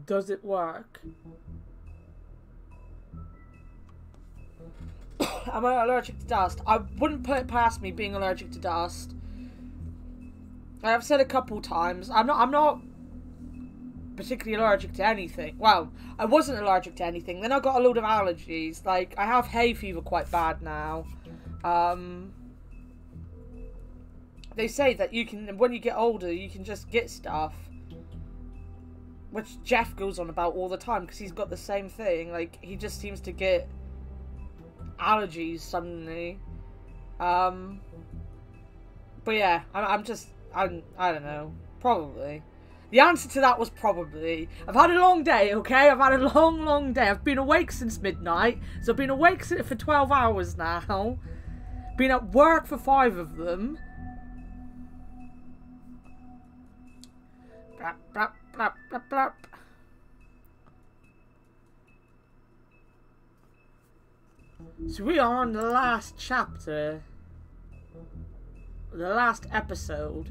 Does it work? Am I allergic to dust? I wouldn't put it past me being allergic to dust. I've said a couple times. I'm not particularly allergic to anything. Well, I wasn't allergic to anything. Then I got a load of allergies. Like, I have hay fever quite bad now. They say that you can, when you get older, you can just get stuff. Which Jeff goes on about all the time, because he's got the same thing. Like, he just seems to get allergies suddenly. But yeah, I don't know. Probably. The answer to that was probably. I've had a long day, okay? I've had a long day. I've been awake since midnight. So I've been awake for 12 hours now. Been at work for 5 of them. Blap, blap, blap, blap, blap. So we are on the last chapter. The last episode.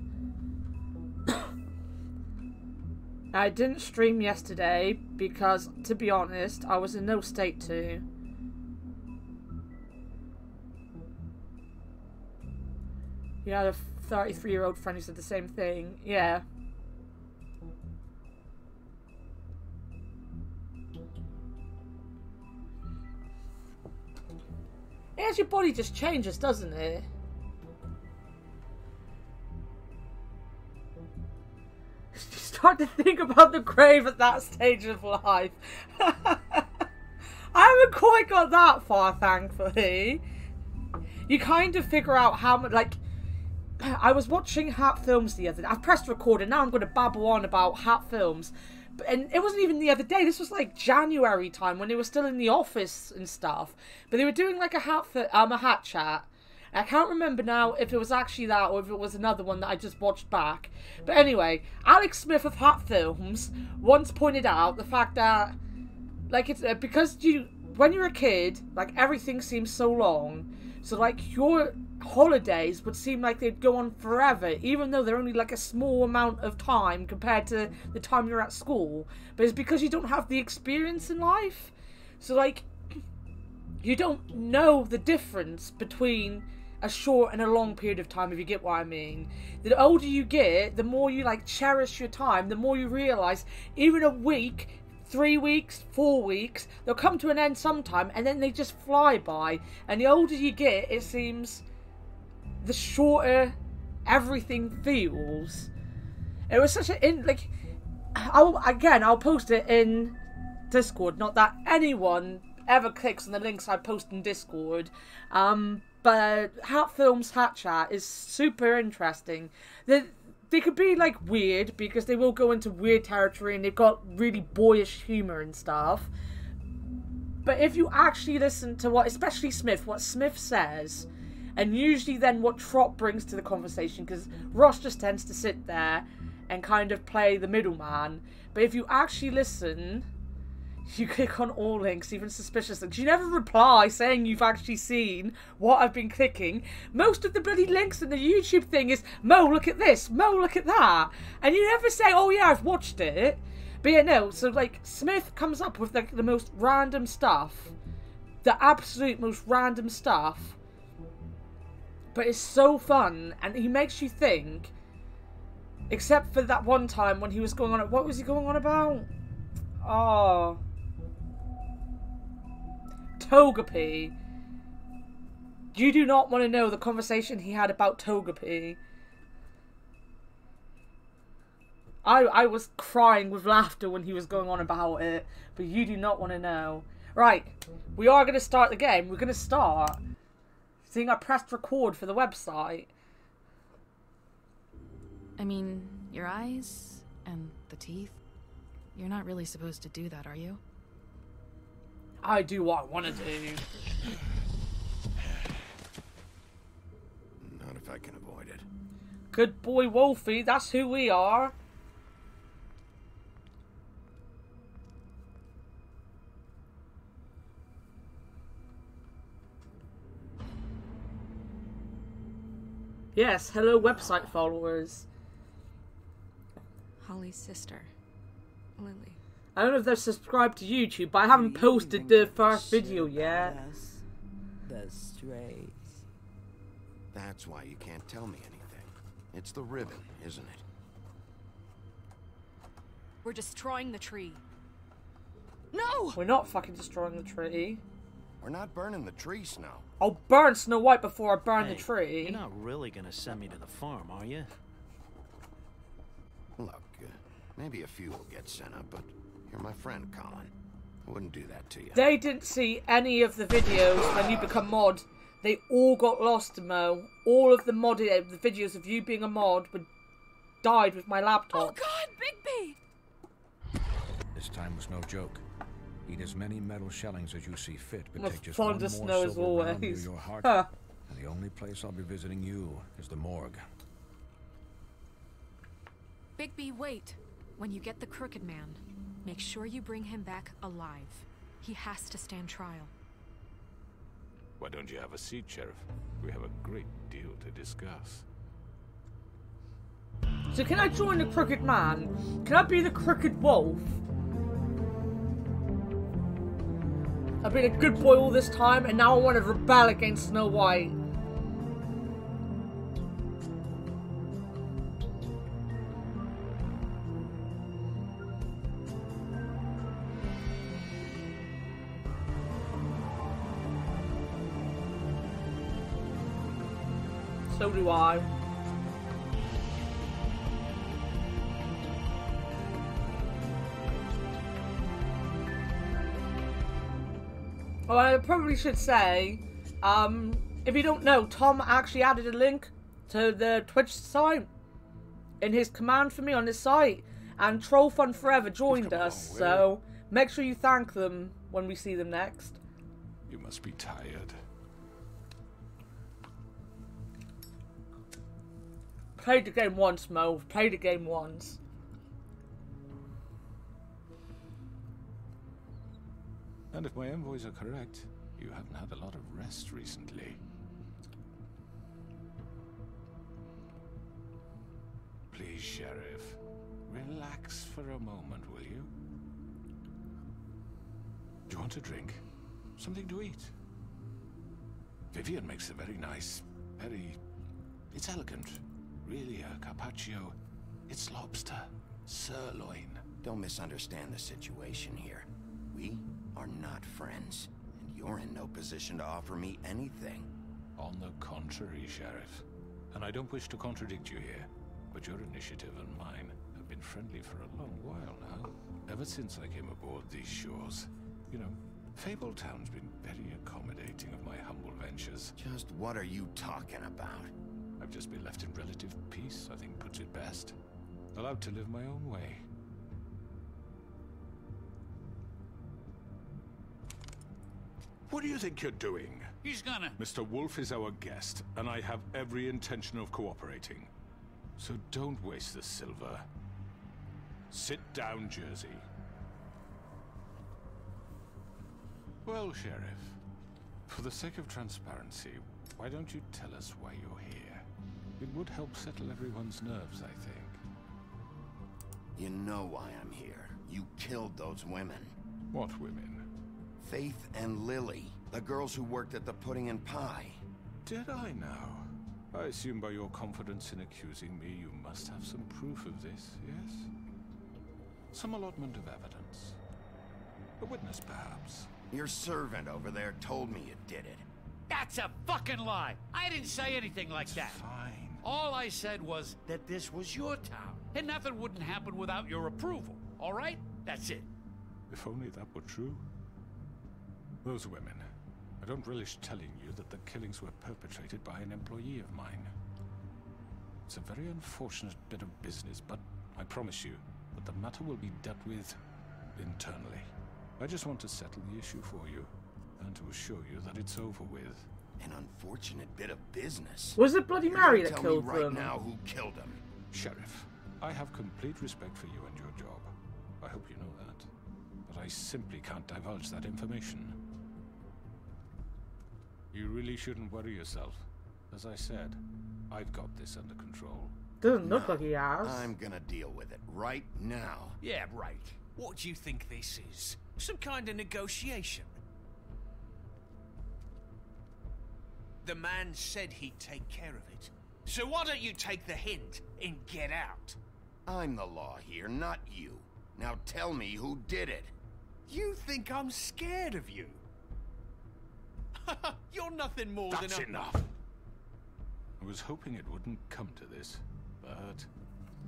I didn't stream yesterday because, to be honest, I was in no state to. You had a 33-year-old friend who said the same thing. Yeah. As your body just changes, doesn't it? You start to think about the grave at that stage of life. I haven't quite got that far, thankfully. You kind of figure out how much, like, I was watching Hat Films the other day. I've pressed record and now I'm going to babble on about Hat Films. And it wasn't even the other day. This was like January time when they were still in the office and stuff. But they were doing like a hat chat. I can't remember now if it was actually that or if it was another one that I just watched back. But anyway, Alex Smith of Hat Films once pointed out the fact that, like, it's because when you're a kid, like, everything seems so long. So, like, your holidays would seem like they'd go on forever, even though they're only like a small amount of time compared to the time you're at school. But it's because you don't have the experience in life. So, like, you don't know the difference between a short and a long period of time, if you get what I mean. The older you get, the more you, like, cherish your time, the more you realise even a week, 3 weeks, 4 weeks, they'll come to an end sometime and then they just fly by. And the older you get, it seems the shorter everything feels. It was such I'll post it in Discord. Not that anyone ever clicks on the links I post in Discord. But Hat Films Hat Chat is super interesting. They could be, like, weird, because they will go into weird territory and they've got really boyish humour and stuff. But if you actually listen to what Smith says, and usually then what Trott brings to the conversation, because Ross just tends to sit there and kind of play the middleman. But if you actually listen, you click on all links, even suspicious links. You never reply saying you've actually seen what I've been clicking. Most of the bloody links in the YouTube thing is, Mo, look at this, Mo, look at that. And you never say, oh yeah, I've watched it. But yeah, no, so, like, Smith comes up with, like, the most random stuff. The absolute most random stuff. But it's so fun, and he makes you think. Except for that one time when he was going on... What was he going on about? Oh... Togepi. You do not want to know the conversation he had about Togepi. I was crying with laughter when he was going on about it, but you do not want to know. Right, we are going to start the game. We're going to start. Seeing I pressed record for the website. I mean, your eyes and the teeth. You're not really supposed to do that, are you? I do what I want to do. Not if I can avoid it. Good boy, Wolfie. That's who we are. Yes, hello website followers. Holly's sister, Lily. I don't know if they're subscribed to YouTube, but I haven't posted the first video yet. The strays. That's why you can't tell me anything. It's the ribbon, isn't it? We're destroying the tree. No! We're not fucking destroying the tree. We're not burning the tree, Snow. I'll burn Snow White before I burn the tree. You're not really gonna send me to the farm, are you? Look, maybe a few will get sent up, but you're my friend, Colin. I wouldn't do that to you. They didn't see any of the videos when you become mod. They all got lost, Mo. All of the modded the videos of you being a mod died with my laptop. Oh God, Bigby! This time was no joke. Eat as many metal shellings as you see fit, but I'm take just fond one of more Snow as silver round near always. your heart. Huh. And the only place I'll be visiting you is the morgue. Bigby, wait. When you get the Crooked Man, make sure you bring him back alive. He has to stand trial. Why don't you have a seat, Sheriff? We have a great deal to discuss. So can I join the Crooked Man? Can I be the Crooked Wolf? I've been a good boy all this time, and now I want to rebel against Snow White. So do I. Oh, I probably should say, if you don't know, Tom actually added a link to the Twitch site in his command for me on his site, and Troll Fun Forever joined us, so make sure you thank them when we see them next. You must be tired. Played the game once, Mo. Played the game once. And if my envoys are correct, you haven't had a lot of rest recently. Please, Sheriff, relax for a moment, will you? Do you want a drink? Something to eat? Vivian makes a very nice, it's elegant. Really a carpaccio. It's lobster. Sirloin. Don't misunderstand the situation here. We are not friends, and you're in no position to offer me anything. On the contrary, Sheriff. And I don't wish to contradict you here, but your initiative and mine have been friendly for a long while now. Ever since I came aboard these shores. You know, Fabletown's been very accommodating of my humble ventures. Just what are you talking about? I've just been left in relative peace, I think puts it best. Allowed to live my own way. What do you think you're doing? He's gonna... Mr. Wolf is our guest, and I have every intention of cooperating. So don't waste the silver. Sit down, Jersey. Well, Sheriff, for the sake of transparency, why don't you tell us why you're here? It would help settle everyone's nerves, I think. You know why I'm here. You killed those women. What women? Faith and Lily, the girls who worked at the Pudding and Pie. Did I now? I assume by your confidence in accusing me, you must have some proof of this, yes? Some allotment of evidence. A witness, perhaps. Your servant over there told me you did it. That's a fucking lie! I didn't say anything like that. Fine. All I said was that this was your town, and nothing wouldn't happen without your approval, all right? That's it. If only that were true. Those women. I don't relish telling you that the killings were perpetrated by an employee of mine. It's a very unfortunate bit of business, but I promise you that the matter will be dealt with internally. I just want to settle the issue for you, and to assure you that it's over with. An unfortunate bit of business. Was it Bloody Mary that Tell killed me right them? now who killed him. Sheriff, I have complete respect for you and your job. I hope you know that. But I simply can't divulge that information. You really shouldn't worry yourself. As I said, I've got this under control. Doesn't look like he has. I'm gonna deal with it right now. Yeah, right. What do you think this is? Some kind of negotiation? The man said he'd take care of it. So why don't you take the hint and get out? I'm the law here, not you. Now tell me who did it. You think I'm scared of you? You're nothing more than a... That's enough. I was hoping it wouldn't come to this, but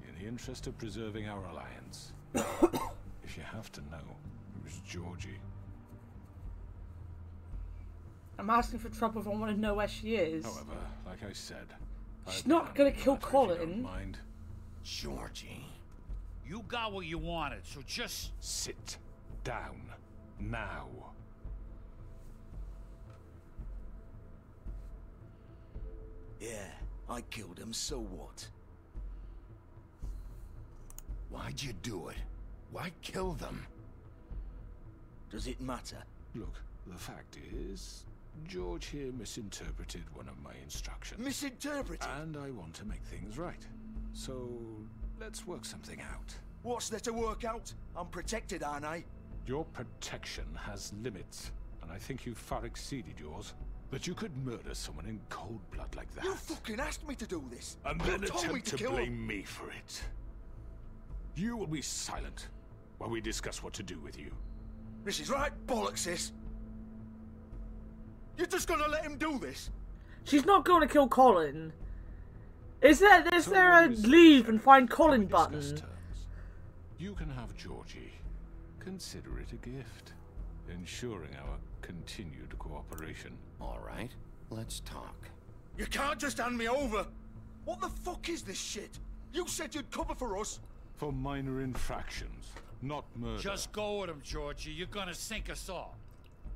in the interest of preserving our alliance, if you have to know, it was Georgie. I'm asking for trouble if I want to know where she is. However, like I said, she's not gonna kill Colin. Mind. Georgie. You got what you wanted, so just... Sit down. Now. Yeah, I killed him, so what? Why'd you do it? Why kill them? Does it matter? Look, the fact is, George here misinterpreted one of my instructions. Misinterpreted? And I want to make things right. So, let's work something out. What's there to work out? I'm protected, aren't I? Your protection has limits, and I think you've far exceeded yours. That you could murder someone in cold blood like that. You fucking asked me to do this. And You then told me attempt to to kill blame him. me for it. You will be silent while we discuss what to do with you. This is right bollocks, this. You're just gonna let him do this? She's not going to kill Colin. Is there a leave and find Colin button? Terms. You can have Georgie. Consider it a gift, ensuring our continued cooperation. All right, let's talk. You can't just hand me over. What the fuck is this shit? You said you'd cover for us. For minor infractions, not murder. Just go with him, Georgie. You're gonna sink us all.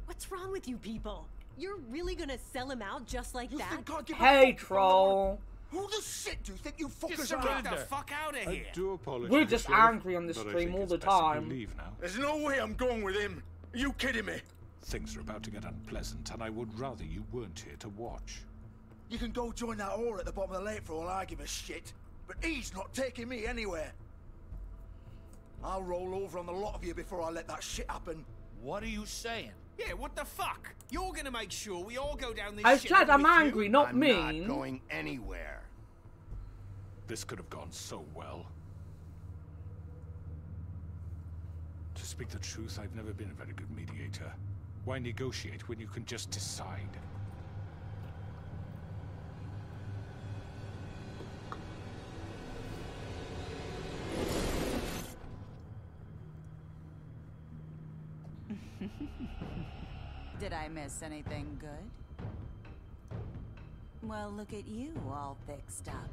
What's wrong with you people? You're really gonna sell him out just like that? Think I'd give a Hey, fuck troll. Who the shit do you think you fuckers Get are? the fuck out of here! I do apologize. We're just Sheriff, angry on the but I stream think all it's the best that you time. leave now. There's no way I'm going with him. Are you kidding me? Things are about to get unpleasant, and I would rather you weren't here to watch. You can go join that whore at the bottom of the lake for all I give a shit. But he's not taking me anywhere. I'll roll over on the lot of you before I let that shit happen. What are you saying? Yeah, what the fuck? You're gonna make sure we all go down this I shit said I'm with you? angry, not I'm mean. not going anywhere. This could have gone so well. To speak the truth, I've never been a very good mediator. Why negotiate when you can just decide? Did I miss anything good? Well, look at you all fixed up.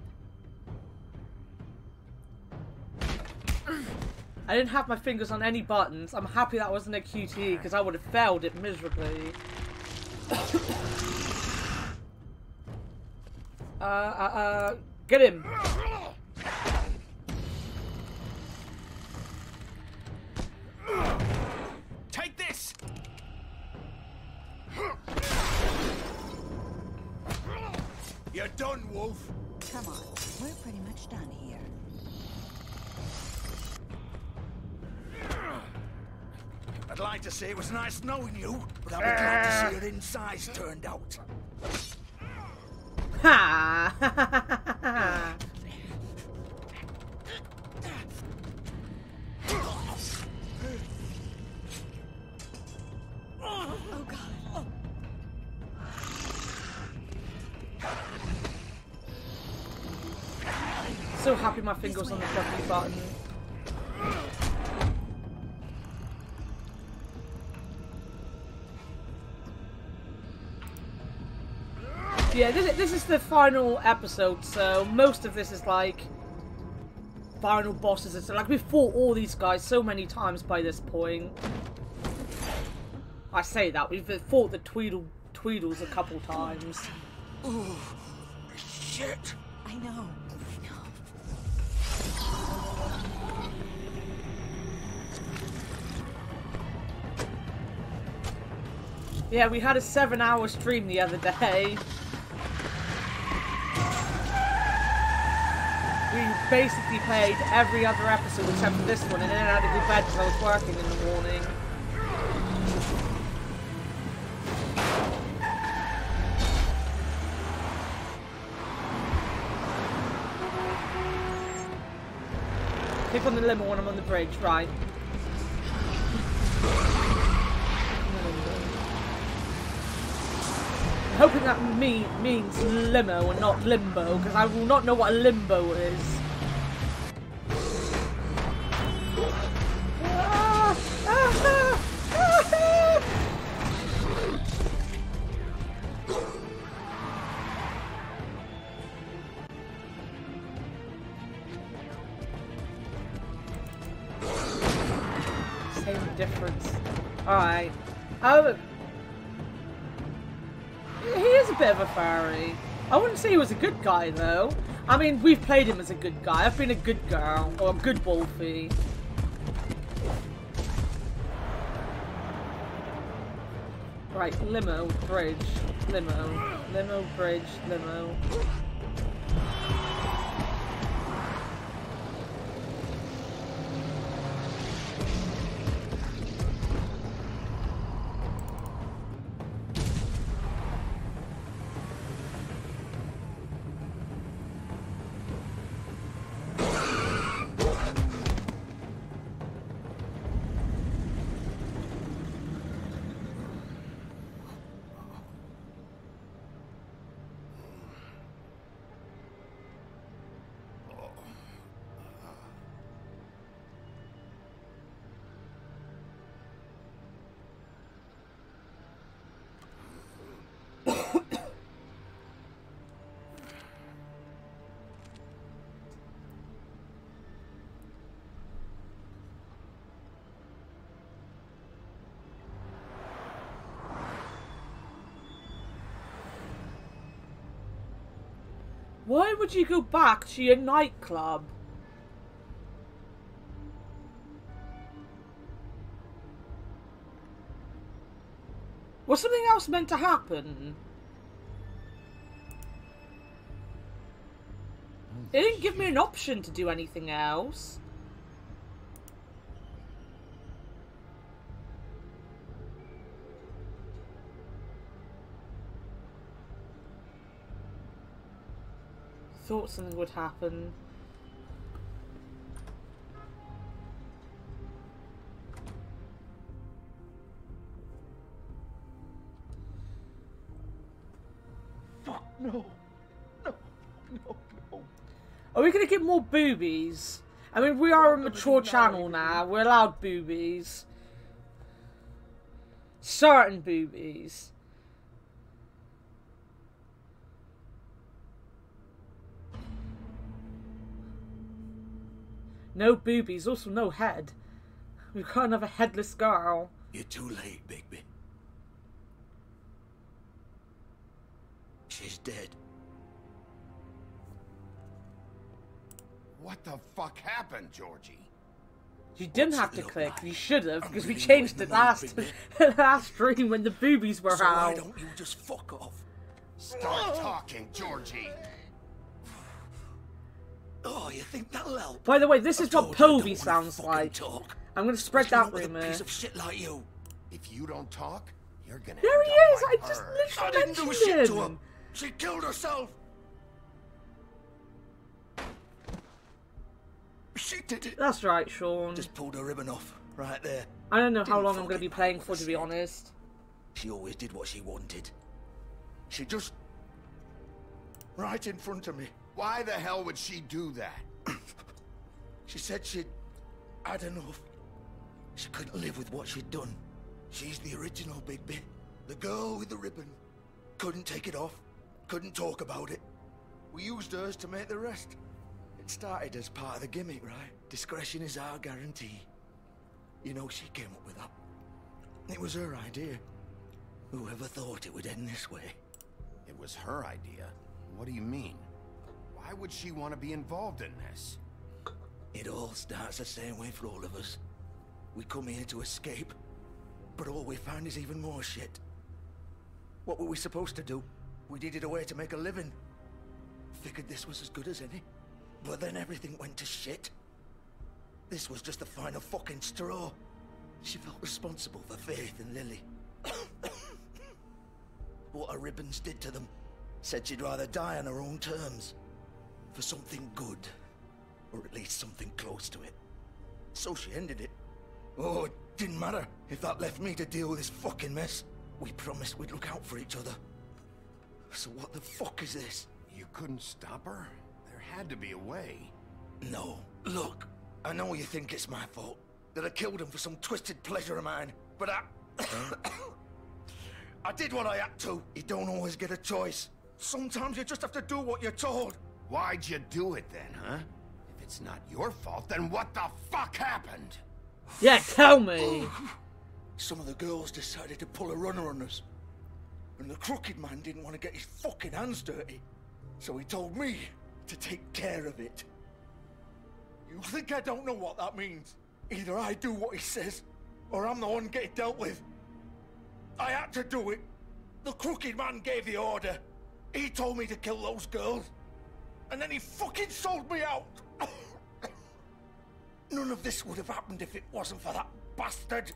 I didn't have my fingers on any buttons. I'm happy that wasn't a QTE because I would have failed it miserably. Get him. Take this! You're done, Wolf. Come on, we're pretty much done here. I'd like to say it was nice knowing you, but I'd be glad to see your insides turned out. Ha! Oh god. Oh. So happy my fingers on the fucking button. Yeah, this is the final episode, so most of this is like final bosses. It's like we've fought all these guys so many times by this point. I say that we've fought the Tweedles a couple times. Ooh, shit! I know. Yeah, we had a 7-hour stream the other day. we basically played every other episode except for this one, and then I had to go to bed because I was working in the morning. Click on the limo when I'm on the bridge, right. I'm hoping that means limo and not limbo, because I will not know what a limbo is. Ah, ah, ah, ah. Same difference. Alright. He is a bit of a fairy. I wouldn't say he was a good guy, though. I mean, we've played him as a good guy. I've been a good girl, or a good wolfie. Right, limo, bridge, limo, limo, bridge, limo. Why would you go back to your nightclub? Was something else meant to happen? It didn't give me an option to do anything else. Thought something would happen. Fuck no. No. Are we gonna get more boobies? I mean, we are a mature channel now. We're allowed boobies. Certain boobies. No boobies, also no head. We can't have a headless girl. You're too late, Bigby. She's dead. What the fuck happened, Georgie? You didn't have to click. You should have, because we changed it last stream when the boobies were so out. why don't you just fuck off? Start talking, Georgie. Oh, you think that'll help? By the way, this is what Povey sounds like. Talk. I'm going to spread that with rumour. a piece of shit like you. If you don't talk, you're gonna. There he is! I just I literally didn't do mentioned shit to him. her. She killed herself. She did it. That's right, Sean. Just pulled her ribbon off, right there. I don't know how Didn't long I'm going to fucking be playing matter for, what to I be said. honest. She always did what she wanted. She just... right in front of me. Why the hell would she do that? She said she'd had enough. She couldn't live with what she'd done. She's the original Bigby. The girl with the ribbon. Couldn't take it off. Couldn't talk about it. We used hers to make the rest. It started as part of the gimmick, right? Discretion is our guarantee. You know, she came up with that. It was her idea. Whoever thought it would end this way? It was her idea. What do you mean? Why would she want to be involved in this? It all starts the same way for all of us. We come here to escape, but all we find is even more shit. What were we supposed to do? We needed a way to make a living. Figured this was as good as any. But then everything went to shit. This was just the final fucking straw. She felt responsible for Faith and Lily. What her ribbons did to them. Said she'd rather die on her own terms. For something good. Or at least something close to it. So she ended it. Oh, it didn't matter if that left me to deal with this fucking mess. We promised we'd look out for each other. So what the fuck is this? You couldn't stop her? There had to be a way. No. Look, I know you think it's my fault. That I killed him for some twisted pleasure of mine. But I did what I had to. You don't always get a choice. Sometimes you just have to do what you're told. Why'd you do it then, huh? If it's not your fault, then what the fuck happened? Yeah, tell me. Some of the girls decided to pull a runner on us. And the crooked man didn't want to get his fucking hands dirty. So he told me to take care of it. You think I don't know what that means? Either I do what he says, or I'm the one getting dealt with. I had to do it. The crooked man gave the order. He told me to kill those girls. And then he fucking sold me out. None of this would have happened if it wasn't for that bastard.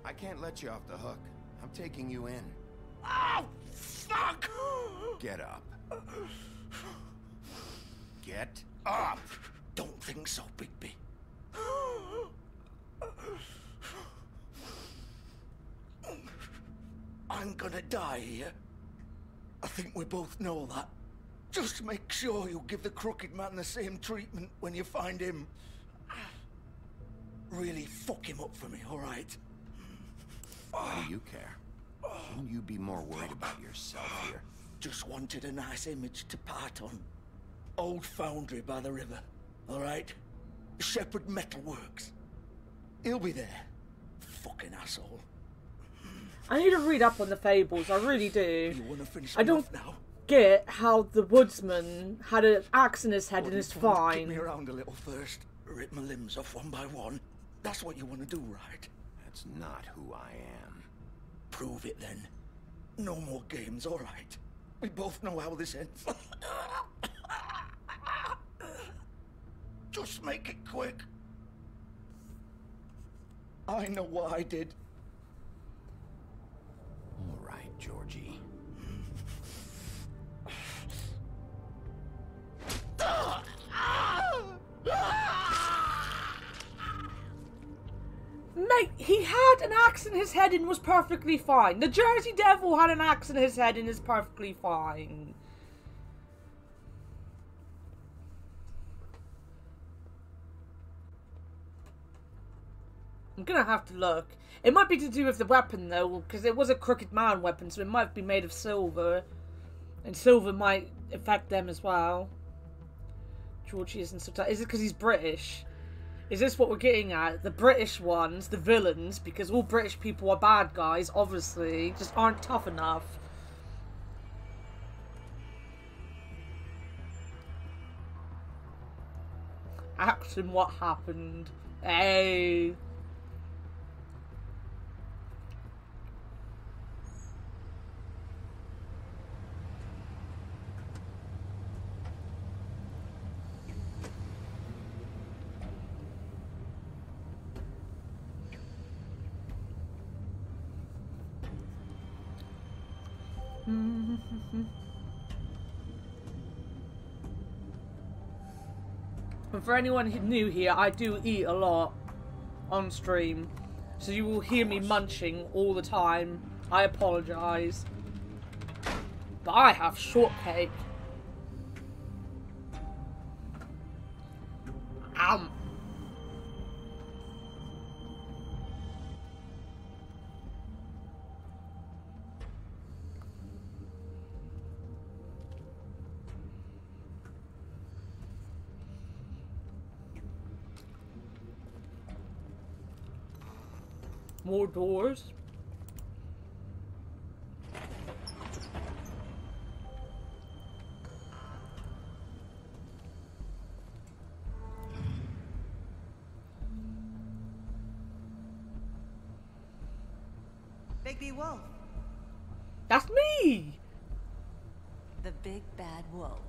I can't let you off the hook. I'm taking you in. Oh, fuck! Get up. Get up! Don't think so, Bigby. I'm gonna die here. I think we both know that. Just make sure you give the crooked man the same treatment when you find him. Really fuck him up for me, alright? Why do you care? Shouldn't you be more worried about yourself here? Just wanted a nice image to part on. Old foundry by the river, alright? Shepherd Metalworks. He'll be there. Fucking asshole. I need to read up on the fables, I really do. You wanna finish I don't now? get how the woodsman had an axe in his head and is Kick fine. me around a little first. Rip my limbs off one by one. That's what you want to do, right? That's not who I am. Prove it then. No more games, all right? We both know how this ends. Just make it quick. I know what I did. All right, Georgie. Mate, he had an axe in his head and was perfectly fine. The Jersey Devil had an axe in his head and is perfectly fine. I'm gonna have to look. It might be to do with the weapon though, because it was a crooked man weapon, so it might be made of silver. And silver might affect them as well. Georgie isn't so tough. Is it because he's British? Is this what we're getting at? The British ones, the villains, because all British people are bad guys, obviously, just aren't tough enough. Ask him what happened. Hey. And for anyone who new here, I do eat a lot on stream, so you will hear me munching all the time. I apologise, but I have shortcake. More doors. Big Wolf. That's me! The big bad wolf.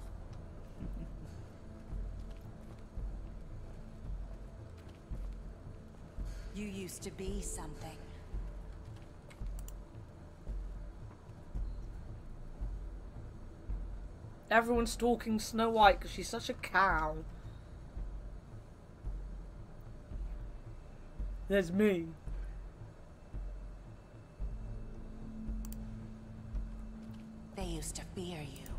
You used to be something. Everyone's stalking Snow White because she's such a cow. There's me. They used to fear you.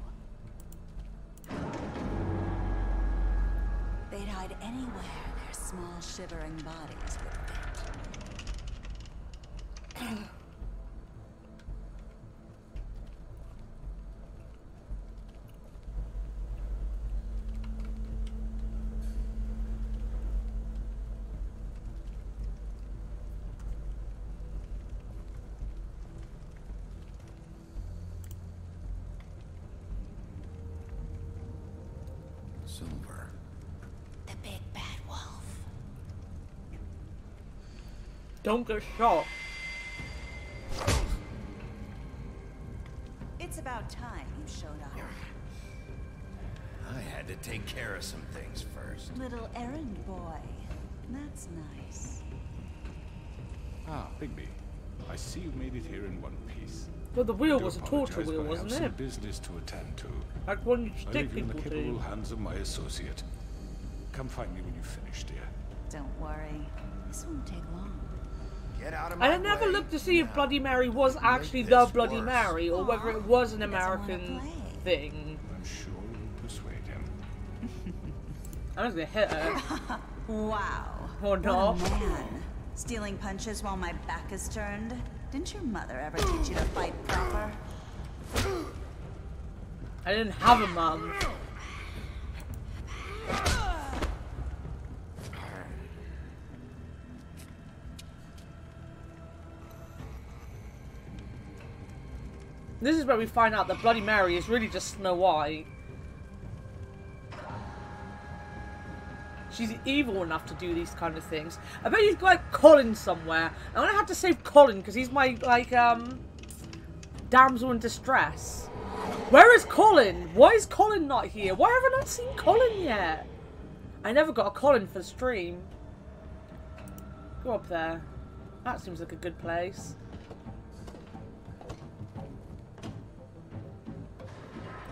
They'd hide anywhere their small, shivering bodies would fit. Silver. The big bad wolf. Don't get shot. It's about time you showed up. I had to take care of some things first. Little errand boy. That's nice. Ah, Bigby. I see you made it here in one piece. Well, the wheel I do was a torture apologize, wheel, but I have wasn't some it? business to attend to. Like one you I stick leave you in the people capable to. hands of my associate. Come find me when you finish, dear. Don't worry. This won't take long. Get out of my I never way. looked to see if Bloody Mary was actually Make the this Bloody worse. Mary or whether it was an He doesn't wanna American play. thing. I'm sure you'll persuade him. I was gonna hit her. Wow. Or not. What a man. Stealing punches while my back is turned? Didn't your mother ever teach you to fight proper? I didn't have a mum. This is where we find out that Bloody Mary is really just Snow White. She's evil enough to do these kind of things. I bet he's like Colin somewhere. I'm gonna have to save Colin because he's my like damsel in distress. Where is Colin? Why is Colin not here? Why have I not seen Colin yet? I never got a Colin for the stream. Go up there. That seems like a good place.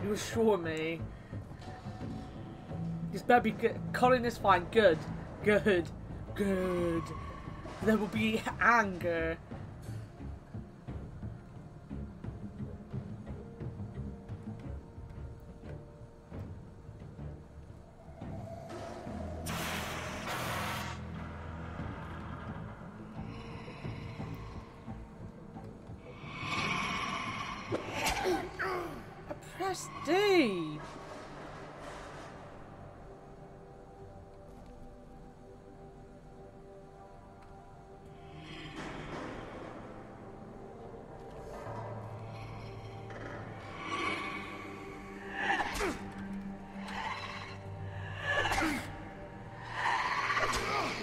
You assure me. This better be good. Colin is fine. Good. Good. Good. There will be anger. I pressed D.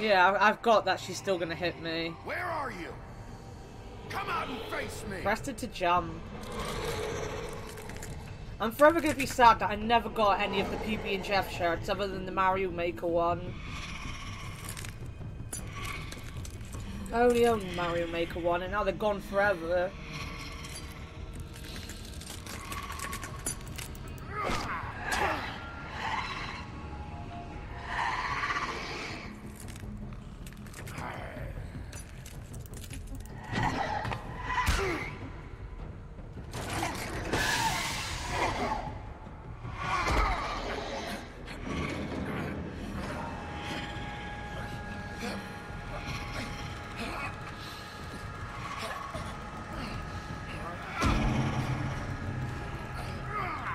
Yeah, I've got that. She's still gonna hit me. Where are you? Come out and face me. Pressed it to jump. I'm forever gonna be sad that I never got any of the PB and Jeff shirts other than the Mario Maker one. I only own the Mario Maker one, and now they're gone forever.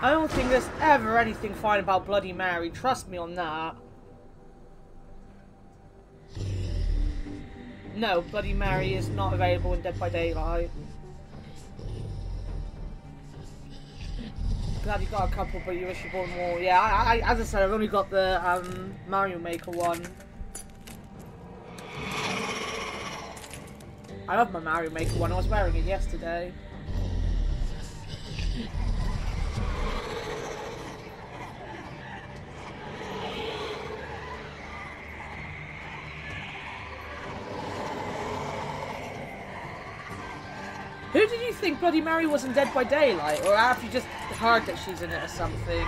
I don't think there's ever anything fine about Bloody Mary. Trust me on that. No, Bloody Mary is not available in Dead by Daylight. Glad you got a couple, but you wish you bought more. Yeah, as I said, I've only got the Mario Maker one. I love my Mario Maker one. I was wearing it yesterday. Who did you think Bloody Mary was in Dead by Daylight? Or have you just heard that she's in it or something?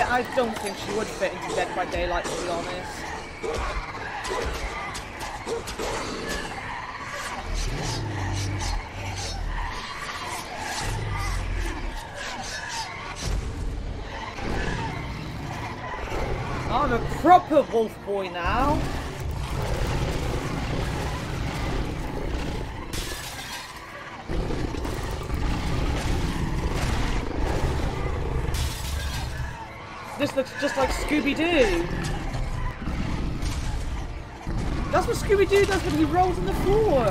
I don't think she would fit into Dead by Daylight, to be honest. I'm a proper wolf boy now. This looks just like Scooby-Doo. That's what Scooby-Doo does when he rolls on the floor.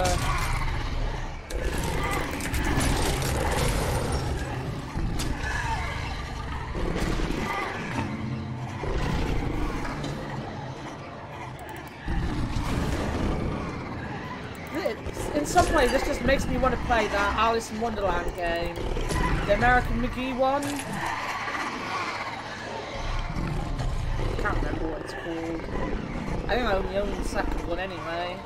In some way, this just makes me want to play that Alice in Wonderland game. The American McGee one. I can't remember what it's called. I think I only own the second one anyway.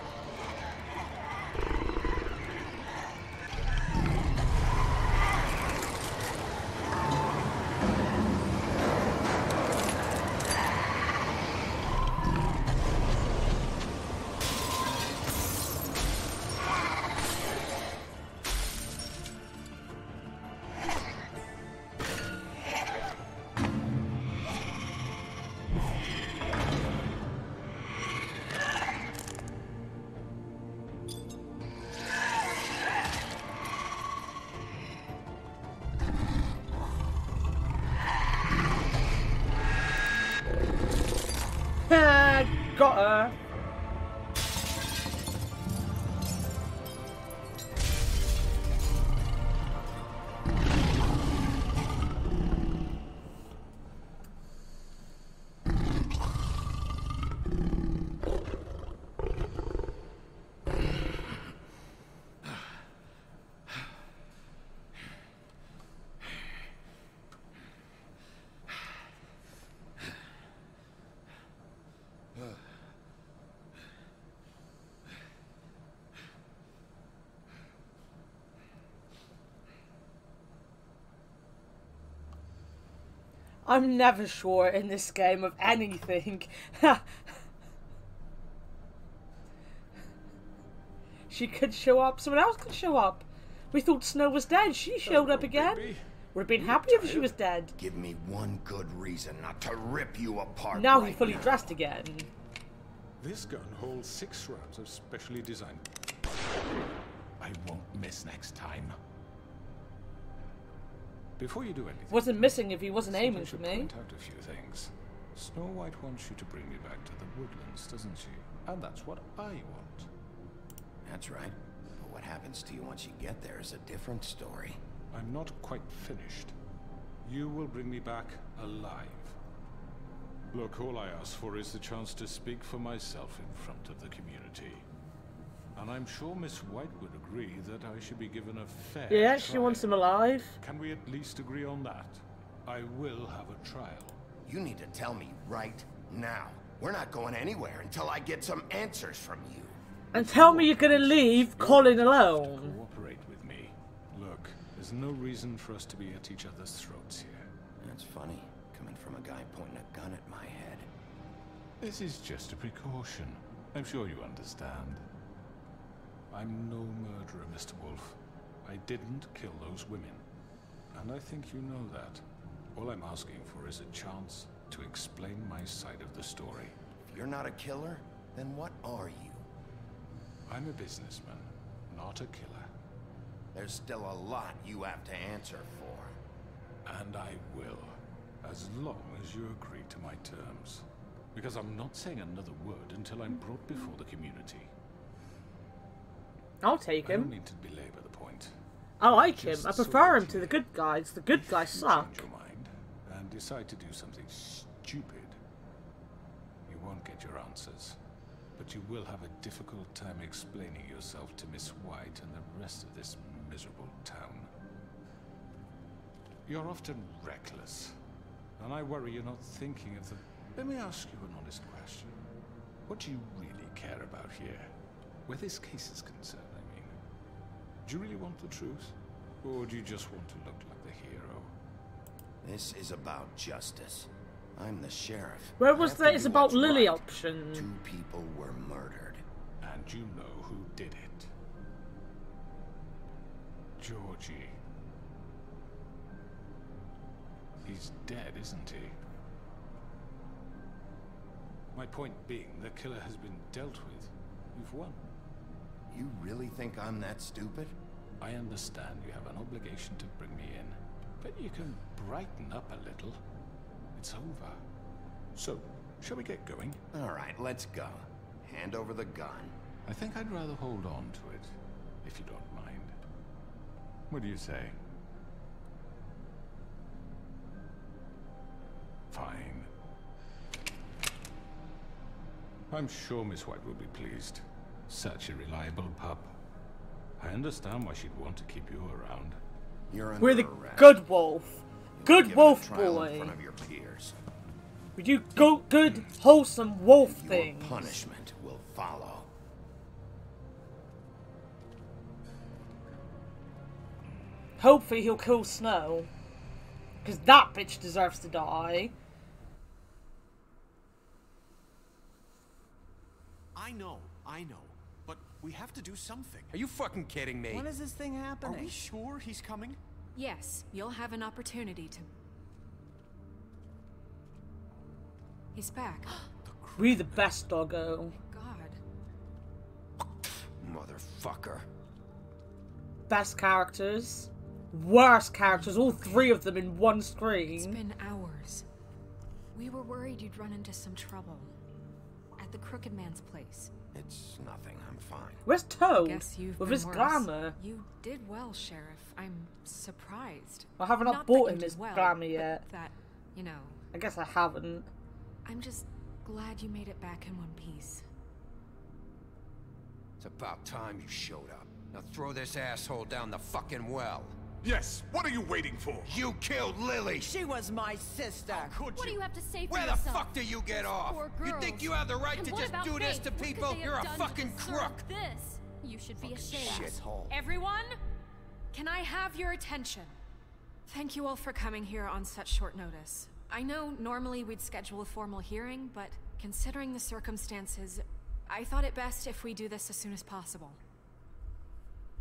Got her. I'm never sure in this game of anything. She could show up. Someone else could show up. We thought Snow was dead. She showed up again. Would have been happy if she was dead. Give me one good reason not to rip you apart. Now he's fully dressed again. This gun holds 6 rounds of specially designed. I won't miss next time. Before you do anything, wasn't missing if he wasn't aiming for me. Point out a few things. Snow White wants you to bring me back to the woodlands, doesn't she? And that's what I want. That's right. But what happens to you once you get there is a different story. I'm not quite finished. You will bring me back alive. Look, all I ask for is the chance to speak for myself in front of the community. And I'm sure Miss White would agree that I should be given a fair trial. She wants him alive. Can we at least agree on that? I will have a trial. You need to tell me right now. We're not going anywhere until I get some answers from you. And tell me you're gonna leave Colin alone. Cooperate with me. Look, there's no reason for us to be at each other's throats here. That's funny, coming from a guy pointing a gun at my head. This is just a precaution. I'm sure you understand. I'm no murderer, Mr. Wolf. I didn't kill those women. And I think you know that. All I'm asking for is a chance to explain my side of the story. If you're not a killer, then what are you? I'm a businessman, not a killer. There's still a lot you have to answer for. And I will, as long as you agree to my terms. Because I'm not saying another word until I'm brought before the community. I'll take I don't him. mean to belabor the point. I like him. Just I so prefer him that to you the good guys. The good guys suck. change your mind and decide to do something stupid, you won't get your answers. But you will have a difficult time explaining yourself to Miss White and the rest of this miserable town. You're often reckless, and I worry you're not thinking of the... Let me ask you an honest question. What do you really care about here? Where this case is concerned, I mean. Do you really want the truth? Or do you just want to look like the hero? This is about justice. I'm the sheriff. Where was I have to that? It's do about what's Lily right. option. 2 people were murdered. And you know who did it. Georgie. He's dead, isn't he? My point being, the killer has been dealt with. You've won. You really think I'm that stupid? I understand you have an obligation to bring me in, but you can brighten up a little. It's over. So, shall we get going? All right, let's go. Hand over the gun. I think I'd rather hold on to it, if you don't mind. What do you say? Fine. I'm sure Miss White will be pleased. Such a reliable pup. I understand why she'd want to keep you around. You're under We're the arrest. good wolf. Good Given a wolf trial in boy. front of your peers. We do good, wholesome wolf Your things. punishment will follow. Hopefully he'll kill Snow. Because that bitch deserves to die. I know. But we have to do something. Are you fucking kidding me? When is this thing Are happening? we sure he's coming? Yes, you'll have an opportunity to... He's back. We the best doggo. God. Motherfucker. Best characters. Worst characters. All 3 of them in one screen. It's been hours. We were worried you'd run into some trouble. At the Crooked Man's place. It's nothing. I'm fine. Where's Toad? Guess you've With been his worse. glamour. You did well, Sheriff. I'm surprised. I haven't Not bought that you him did his well, glamour but yet. That, you know. I guess I haven't. I'm just glad you made it back in one piece. It's about time you showed up. Now throw this asshole down the fucking well. Yes, what are you waiting for? You killed Lily! She was my sister. Could What do you have to say for Where the yourself? fuck do you get off? Poor You girls. think you have the right And to what just about do this Faith? to What could people? they You're have a done to fucking deserve crook! This. You should be ashamed. Shithole. Everyone, can I have your attention? Thank you all for coming here on such short notice. I know normally we'd schedule a formal hearing, but considering the circumstances, I thought it best if we do this as soon as possible.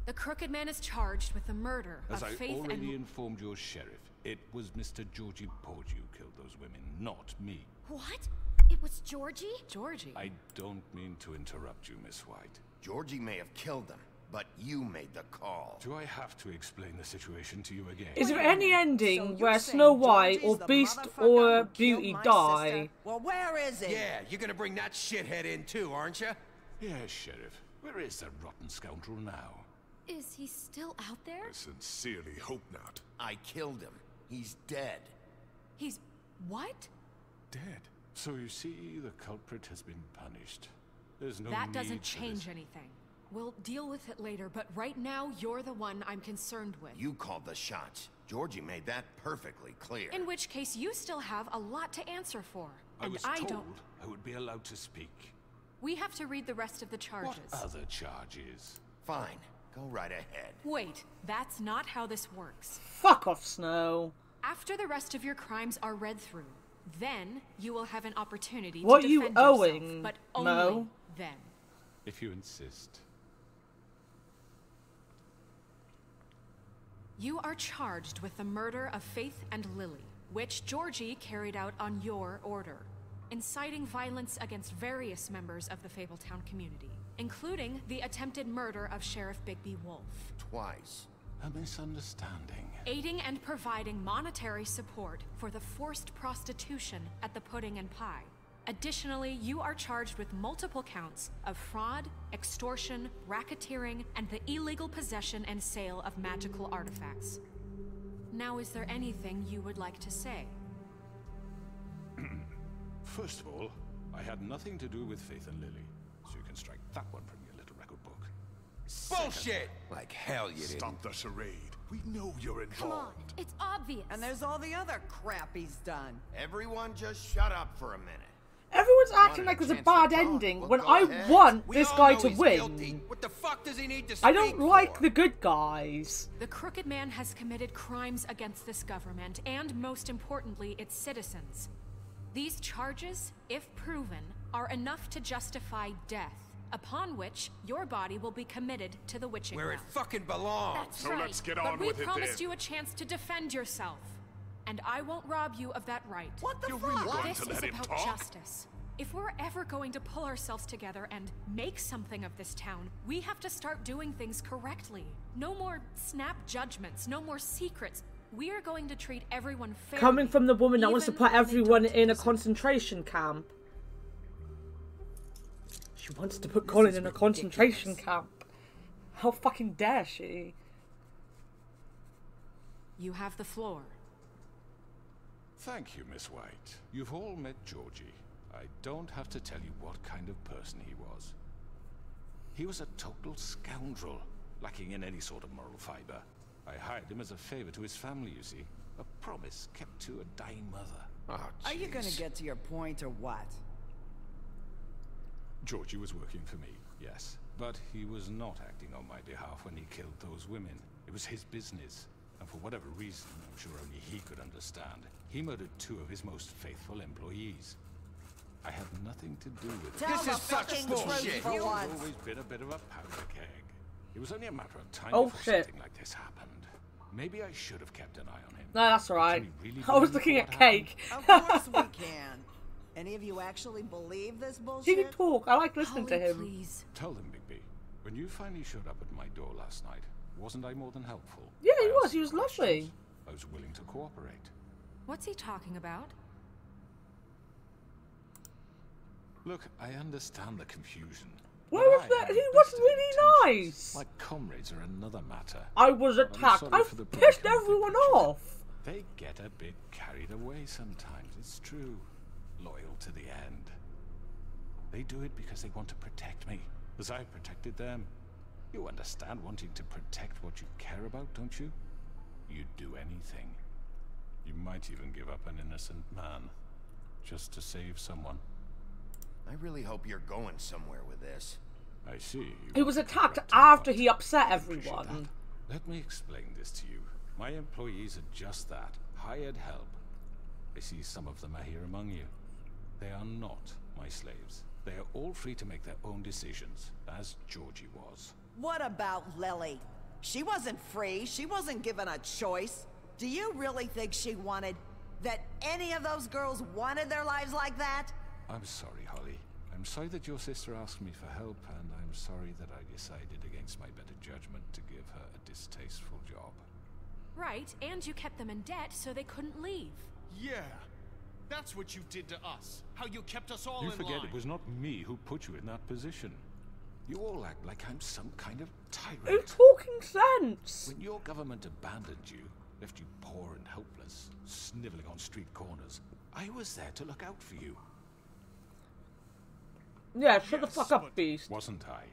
The Crooked Man is charged with the murder As of I Faith already and... informed your sheriff, it was Mr. Georgie Porgy who killed those women, not me. What? It was Georgie? Georgie? I don't mean to interrupt you, Miss White. Georgie may have killed them, but you made the call. Do I have to explain the situation to you again? Is there any ending where Snow White or Beast or Beauty die? Well, where is he? Yeah, you're gonna bring that shithead in too, aren't you? Yes, Sheriff. Where is that rotten scoundrel now? Is he still out there? I sincerely hope not. I killed him. He's dead. He's... what? Dead. So you see, the culprit has been punished. There's no That need doesn't for change this. anything. We'll deal with it later, but right now, you're the one I'm concerned with. You called the shots. Georgie made that perfectly clear. In which case, you still have a lot to answer for. I was I told don't... I would be allowed to speak. We have to read the rest of the charges. What other charges? Fine. Go right ahead. Wait, that's not how this works. Fuck off, Snow. After the rest of your crimes are read through, then you will have an opportunity What to you defend owing, yourself, but Mo? only then. If you insist. You are charged with the murder of Faith and Lily, which Georgie carried out on your order, inciting violence against various members of the Fabletown community, including the attempted murder of Sheriff Bigby Wolf. Twice. A misunderstanding. Aiding and providing monetary support for the forced prostitution at the Pudding and Pie, Additionally, you are charged with multiple counts of fraud, extortion, racketeering, and the illegal possession and sale of magical artifacts. Now, is there anything you would like to say? First of all, I had nothing to do with Faith and Lily, so you can strike that one from your little record book. Bullshit! Like hell you didn't. Stop the charade. We know you're involved. Come on, it's obvious. And there's all the other crap he's done. Everyone just shut up for a minute. Everyone's acting like there's a bad ending when I want this guy to win. What the fuck does he need to I don't like the good guys. The Crooked Man has committed crimes against this government and, most importantly, its citizens. These charges, if proven, are enough to justify death, upon which your body will be committed to the witching Where it well. fucking belongs. That's So right. let's get on but with we it promised then. you a chance to defend yourself. And I won't rob you of that right. What the You're fuck? really going This to is let him about talk? justice. If we're ever going to pull ourselves together and make something of this town, we have to start doing things correctly. No more snap judgments, no more secrets. We are going to treat everyone fairly. Coming from the woman that wants to even put when they everyone don't in a deserve it. concentration camp. She wants to put Colin in a concentration camp. How fucking dare she? You have the floor. Thank you, Miss White. You've all met Georgie. I don't have to tell you what kind of person he was. He was a total scoundrel, lacking in any sort of moral fiber. I hired him as a favor to his family, you see. A promise kept to a dying mother. Oh, Are you gonna get to your point or what? Georgie was working for me, yes. But he was not acting on my behalf when he killed those women. It was his business. And for whatever reason, I'm sure only he could understand, he murdered 2 of his most faithful employees. I had nothing to do with it. Tell the fucking truth for I've once. always been a bit of a powder keg. It was only a matter of time Oh, before shit. something like this happened. Maybe I should have kept an eye on him. No, that's alright. Can we really I was believe looking what at happened? cake. Of course we can. Any of you actually believe this He bullshit? can talk. I like listening to Holly, him. please. Tell them, Bigby, when you finally showed up at my door last night, wasn't I more than helpful? Yeah, he I was. asked He was questions. lovely. I was willing to cooperate. What's he talking about? Look, I understand the confusion. Where but was I that? have He was vested really intentions. nice. My comrades are another matter. I was But I'm attacked. sorry I for the pissed predicament they everyone put you in. off. They get a bit carried away sometimes, it's true. Loyal to the end. They do it because they want to protect me, as I protected them. You understand wanting to protect what you care about, don't you? You'd do anything. You might even give up an innocent man, just to save someone. I really hope you're going somewhere with this. I see. He was attacked after he upset everyone. Let me explain this to you. My employees are just that, hired help. I see some of them are here among you. They are not my slaves. They are all free to make their own decisions, as Georgie was. What about Lily? She wasn't free. She wasn't given a choice. Do you really think she wanted... that any of those girls wanted their lives like that? I'm sorry, Holly. I'm sorry that your sister asked me for help, and I'm sorry that I decided against my better judgment to give her a distasteful job. Right, and you kept them in debt so they couldn't leave. Yeah. That's what you did to us. How you kept us all You in forget line. it was not me who put you in that position. You all act like I'm some kind of tyrant. It's talking sense. When your government abandoned you, left you poor and helpless, sniveling on street corners, I was there to look out for you. Yeah, shut the fuck up, beast. Wasn't I?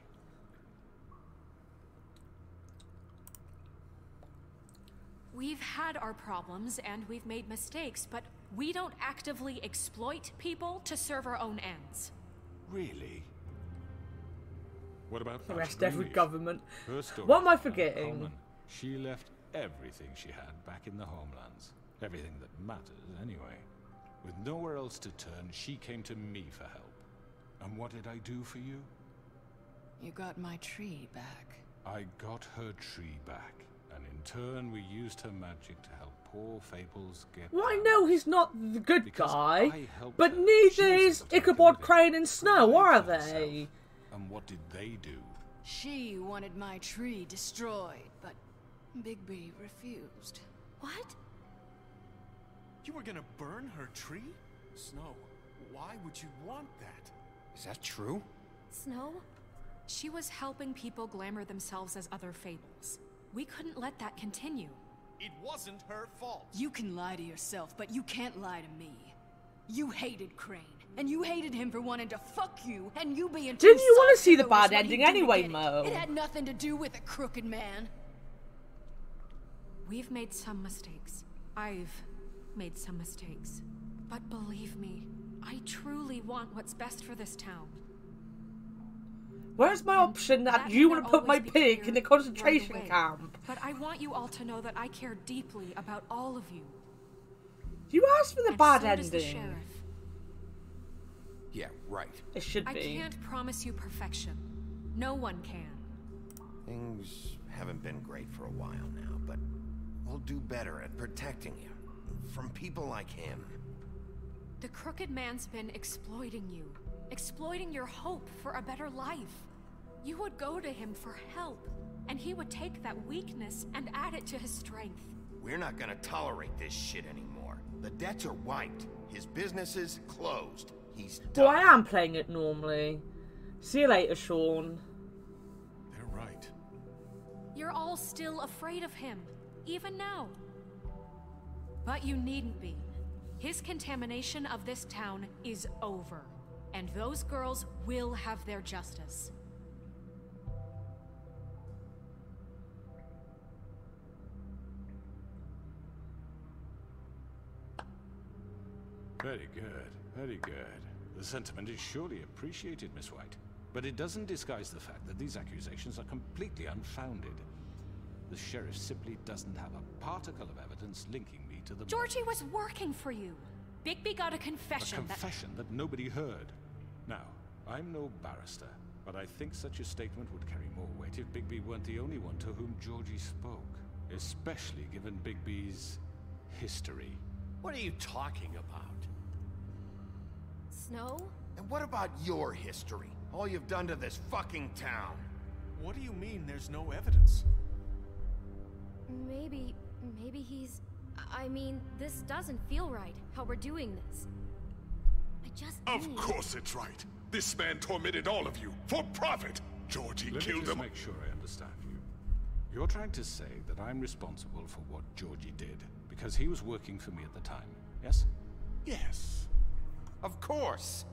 We've had our problems and we've made mistakes, but we don't actively exploit people to serve our own ends. Really? What about The rest Patsy every Greenleaf? government. Her story What am I about forgetting? Coleman. She left everything she had back in the homelands. Everything that matters, anyway. With nowhere else to turn, she came to me for help. And what did I do for you? You got my tree back. I got her tree back. And in turn, we used her magic to help poor Fables get... Well, I know he's not the good Because guy, I helped but her. neither She was is able to Ichabod do it. Crane and Snow, are For herself. they? And what did they do? She wanted my tree destroyed, but Bigby refused. What? You were gonna burn her tree? Snow, Why would you want that? Is that true? Snow? She was helping people glamour themselves as other fables. We couldn't let that continue. It wasn't her fault. You can lie to yourself, but you can't lie to me. You hated Crane, and you hated him for wanting to fuck you, and you being Didn't too you want to soft see the to notice bad what ending he did anyway, get it. Mo? It had nothing to do with a crooked man. We've made some mistakes. I've made some mistakes. But believe me, I truly want what's best for this town. Where's my option that you want to put my pig in the concentration camp? But I want you all to know that I care deeply about all of you. You asked for the bad So does the ending. sheriff. Yeah, right. It should be. I can't promise you perfection. No one can. Things haven't been great for a while now, but we'll do better at protecting you from people like him. The crooked man's been exploiting you. Exploiting your hope for a better life. You would go to him for help, and he would take that weakness and add it to his strength. We're not gonna tolerate this shit anymore. The debts are wiped. His business is closed. He's Well, I am playing it normally. See you later, Sean. They're right. You're all still afraid of him, even now. But you needn't be. His contamination of this town is over, and those girls will have their justice. Very good, very good. The sentiment is surely appreciated, Miss White. But it doesn't disguise the fact that these accusations are completely unfounded. The sheriff simply doesn't have a particle of evidence linking me to the... Georgie was working for you. Bigby got a confession. A confession that nobody heard. Now, I'm no barrister, but I think such a statement would carry more weight if Bigby weren't the only one to whom Georgie spoke. Especially given Bigby's history. What are you talking about? Snow? And what about your history? All you've done to this fucking town. What do you mean there's no evidence? Maybe he's... I mean, this doesn't feel right, how we're doing this. I just Of course it's right. This man tormented all of you, for profit. Georgie Let killed me just him. make sure I understand you. You're trying to say that I'm responsible for what Georgie did, because he was working for me at the time, yes? Yes. Of course.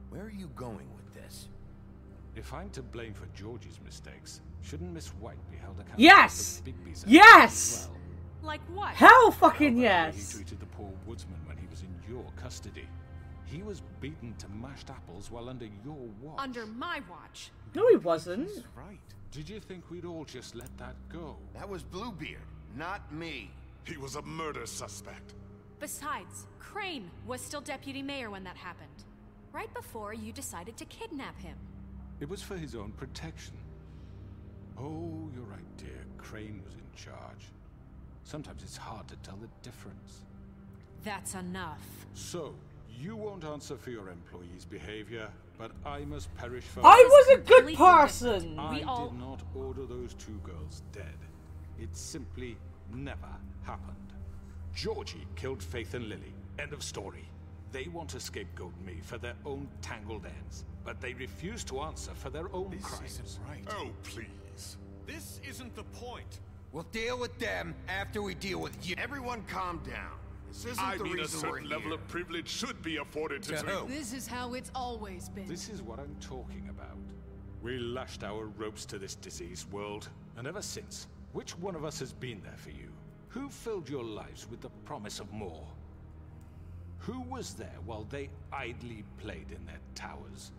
Where are you going with this? If I'm to blame for Georgie's mistakes, shouldn't Miss White be held accountable? Yes! For Bigby's Yes! actions as well? Like what? Hell fucking How about the way yes! He treated the poor woodsman when he was in your custody. He was beaten to mashed apples while under your watch. Under my watch. No, he wasn't. He's right. Did you think we'd all just let that go? That was Bluebeard, not me. He was a murder suspect. Besides, Crane was still deputy mayor when that happened. Right before you decided to kidnap him. It was for his own protection. Oh, you're right, dear. Crane was in charge. Sometimes it's hard to tell the difference. That's enough. So, you won't answer for your employees' behavior, but I must perish for... I was a good person! I did not order those two girls dead. It simply never happened. Georgie killed Faith and Lily. End of story. They want to scapegoat me for their own tangled ends, but they refuse to answer for their own crimes. This isn't right. Oh, please. This isn't the point. We'll deal with them after we deal with you. Everyone calm down. This isn't I the mean, a reason we're certain level here. of privilege should be afforded to me. This is how it's always been. This is what I'm talking about. We lashed our ropes to this diseased world, and ever since, which one of us has been there for you? Who filled your lives with the promise of more? Who was there while they idly played in their towers,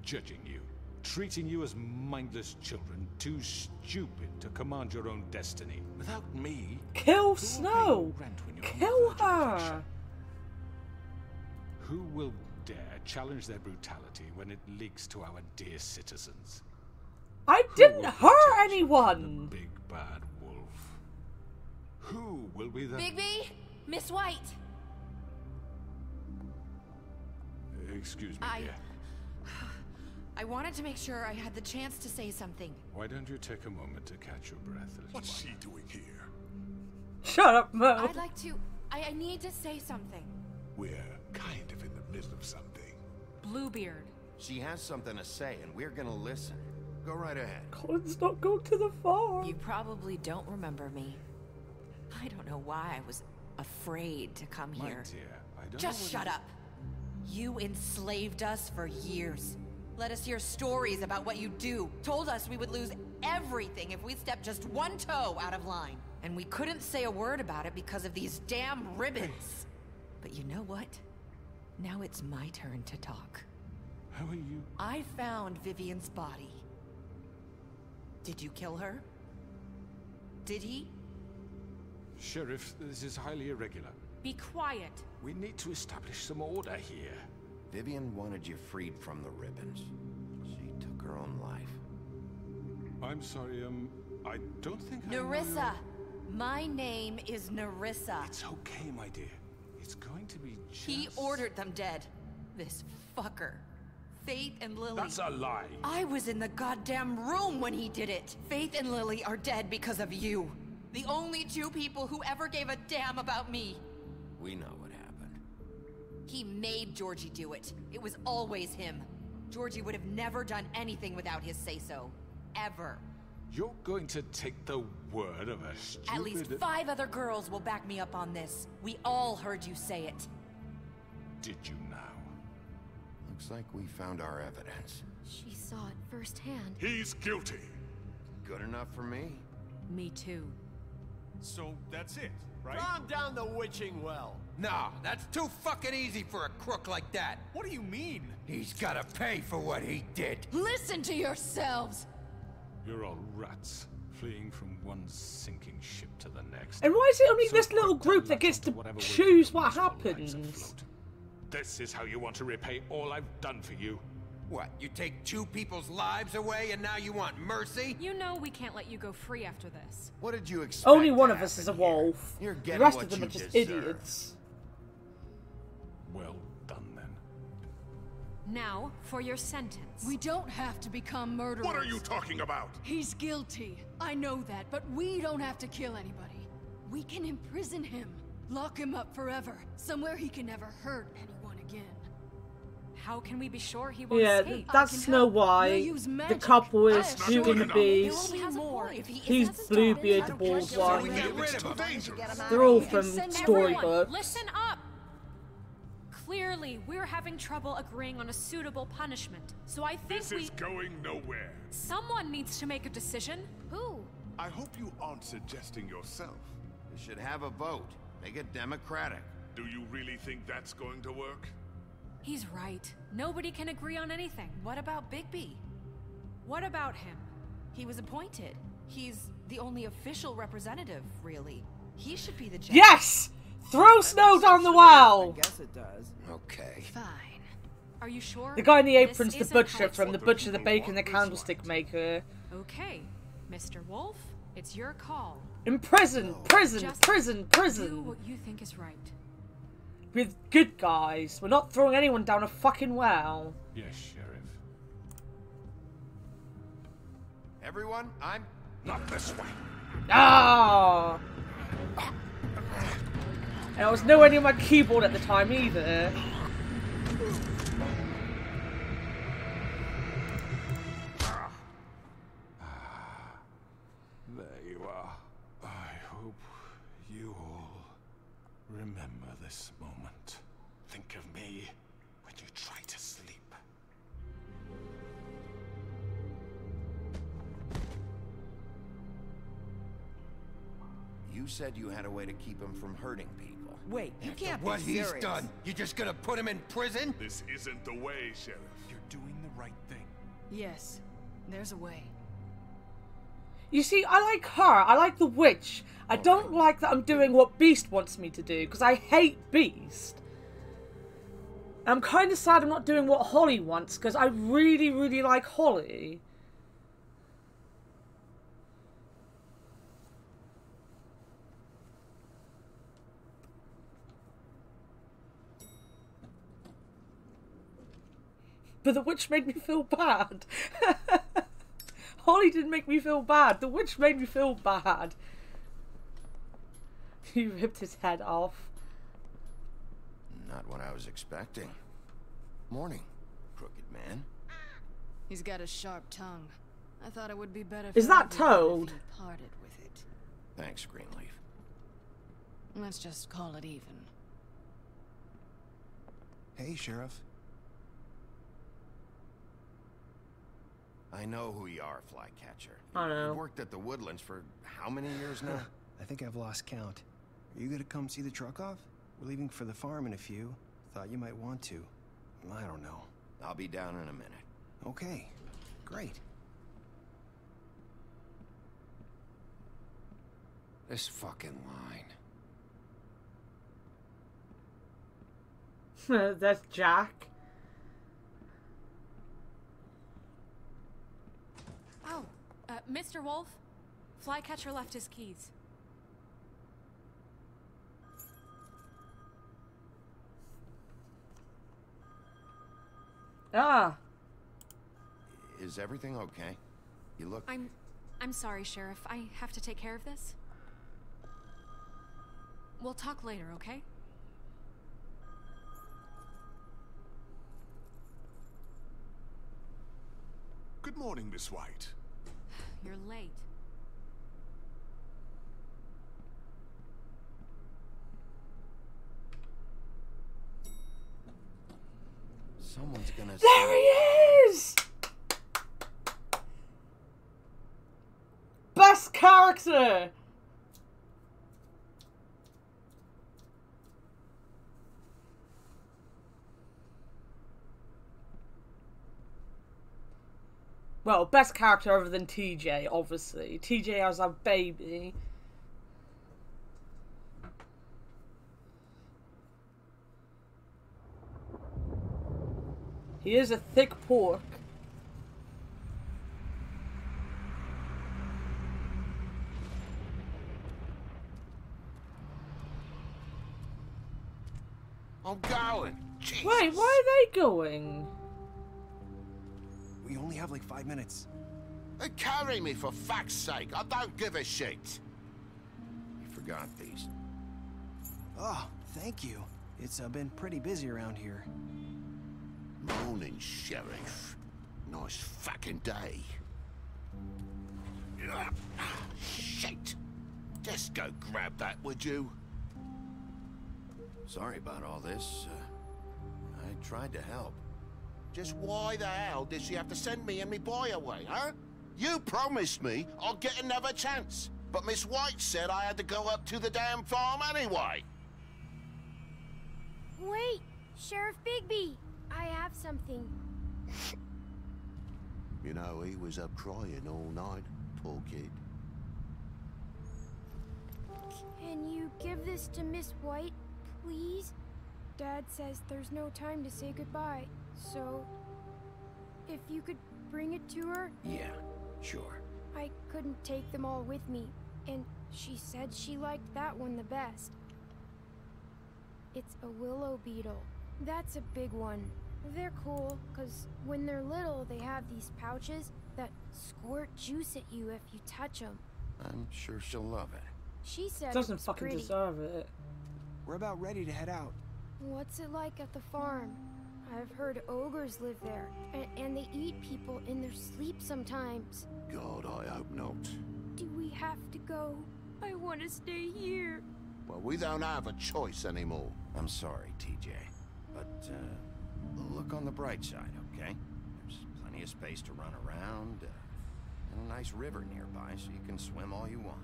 judging you, treating you as mindless children, too stupid to command your own destiny? Without me, Kill Snow! Kill her! Who will dare challenge their brutality when it leaks to our dear citizens? I didn't hurt anyone! Big bad wolf. Who will be the... Bigby! Miss White! Excuse me, dear. I wanted to make sure I had the chance to say something. Why don't you take a moment to catch your breath? What's she doing here? Shut up, Mo. I'd like to... I need to say something. We're kind of in the middle of something. Bluebeard. She has something to say, and we're gonna listen. Go right ahead. Colin's not going to the farm. You probably don't remember me. I don't know why I was afraid to come My here. dear, I don't Just know shut up. You enslaved us for years. Let us hear stories about what you do. Told us we would lose everything if we stepped just one toe out of line. And we couldn't say a word about it because of these damn ribbons. But you know what? Now it's my turn to talk. How are you? I found Vivian's body. Did you kill her? Did he? Sheriff, this is highly irregular. Be quiet. We need to establish some order here. Vivian wanted you freed from the ribbons. She took her own life. I'm sorry, I don't think I know Nerissa! your- My name is Nerissa. It's okay, my dear. It's going to be just... He ordered them dead. This fucker. Faith and Lily. That's a lie. I was in the goddamn room when he did it. Faith and Lily are dead because of you. The only two people who ever gave a damn about me. We know what happened. He made Georgie do it. It was always him. Georgie would have never done anything without his say-so. Ever. You're going to take the word of a stupid... At least 5 other girls will back me up on this. We all heard you say it. Did you now? Looks like we found our evidence. She saw it firsthand. He's guilty. Good enough for me. Me too. So that's it, right? Calm down the witching well. No, that's too fucking easy for a crook like that. What do you mean? He's gotta pay for what he did. Listen to yourselves! You're all rats, fleeing from one sinking ship to the next. And why is it only So this little quick to group that latch gets onto to whatever way choose keeps what our lives happens? afloat. This is how you want to repay all I've done for you. What, you take 2 people's lives away and now you want mercy? You know we can't let you go free after this. What did you expect? Only one of us is a wolf. You're The getting rest what of them you are just deserve. idiots. Well done, then. Now, for your sentence. We don't have to become murderers. What are you talking about? He's guilty. I know that, but we don't have to kill anybody. We can imprison him. Lock him up forever. Somewhere he can never hurt anyone again. How can we be sure he won't Yeah, escape? that's Snow White. The couple is Beauty and the Beast. He's Bluebeard, the bald one. They're all from storybooks. Listen up! Clearly, we're having trouble agreeing on a suitable punishment. So I think This is going nowhere. someone needs to make a decision. Who? I hope you aren't suggesting yourself. We should have a vote. Make it democratic. Do you really think that's going to work? He's right. Nobody can agree on anything. What about Bigby? What about him? He was appointed. He's the only official representative, really. He should be the judge. Yes! Throw Snow down the well! I guess it does. Okay. Fine. Are you sure? The guy in the This apron's the isn't how butcher it's from The supposed Butcher, to the be. Baker, and the Candlestick Maker. Okay, Mr. Wolf, it's your call. In prison! Prison! Just Prison! Do Prison! what you think is right. With good guys. We're not throwing anyone down a fucking well. Yes, Sheriff. Everyone, I'm... Not this way. Ah! And I was nowhere near my keyboard at the time either. There you are. I hope you all remember this moment. Think of me when you try to sleep. You said you had a way to keep him from hurting people. Wait, you can't What be he's serious. done, you just gonna put him in prison? This isn't the way, Sheriff. You're doing the right thing. Yes, there's a way. You see, I like her. I like the witch. I don't like that I'm doing what Beast wants me to do, because I hate Beast. I'm kind of sad I'm not doing what Holly wants, because I really, really like Holly. But the witch made me feel bad. Holly didn't make me feel bad. The witch made me feel bad. He ripped his head off. Not what I was expecting. Morning, crooked man. He's got a sharp tongue. I thought it would be better Is for that everyone Toad? if he parted with it. Thanks, Greenleaf. Let's just call it even. Hey, Sheriff. I know who you are, Flycatcher. I know. You've worked at the Woodlands for how many years now? I think I've lost count. Are you gonna come see the truck off? We're leaving for the farm in a few. Thought you might want to. I don't know. I'll be down in a minute. Okay, great. This fucking line. That's Jack. Oh, Mr. Wolf, Flycatcher left his keys. Ah. Is everything okay? You look... I'm sorry, Sheriff. I have to take care of this. We'll talk later, okay? Good morning, Miss White. You're late. Someone's gonna... There he is! Best character! Well, best character other than TJ, obviously. TJ has a baby. He is a thick pork. I'm going. Jesus. Wait, why are they going? We only have like 5 minutes. Carry me for fuck's sake. I don't give a shit. You forgot these. Oh, thank you. It's been pretty busy around here. Morning, Sheriff. Nice fucking day. Shit. Just go grab that, would you? Sorry about all this. I tried to help. Just why the hell did she have to send me and me boy away, huh? You promised me I'd get another chance, but Miss White said I had to go up to the damn farm anyway. Wait, Sheriff Bigby, I have something. You know, he was up crying all night, poor kid. Can you give this to Miss White, please? Dad says there's no time to say goodbye, so if you could bring it to her? Yeah, sure. I couldn't take them all with me, and she said she liked that one the best. It's a willow beetle. That's a big one. They're cool, because when they're little, they have these pouches that squirt juice at you if you touch them. I'm sure she'll love it. She said Doesn't it was fucking pretty. deserve it. We're about ready to head out. What's it like at the farm? I've heard ogres live there, and they eat people in their sleep sometimes. God, I hope not. Do we have to go? I want to stay here. Well, we don't have a choice anymore. I'm sorry, TJ. But, look on the bright side, okay? There's plenty of space to run around, and a nice river nearby, so you can swim all you want.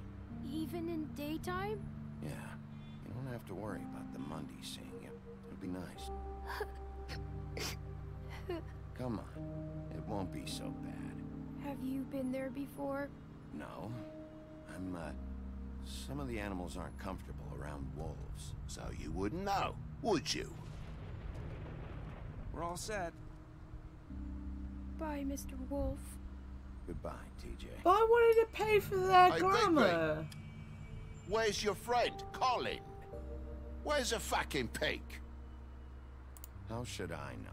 Even in daytime? Yeah, you don't have to worry about the Mundy seeing you. It'll be nice. Come on, it won't be so bad. Have you been there before? No, some of the animals aren't comfortable around wolves. So you wouldn't know, would you? We're all set. Bye, Mr. Wolf. Goodbye, TJ. But I wanted to pay for their Hey, glamour. Where's your friend, Colin? Where's the fucking pig? How should I know?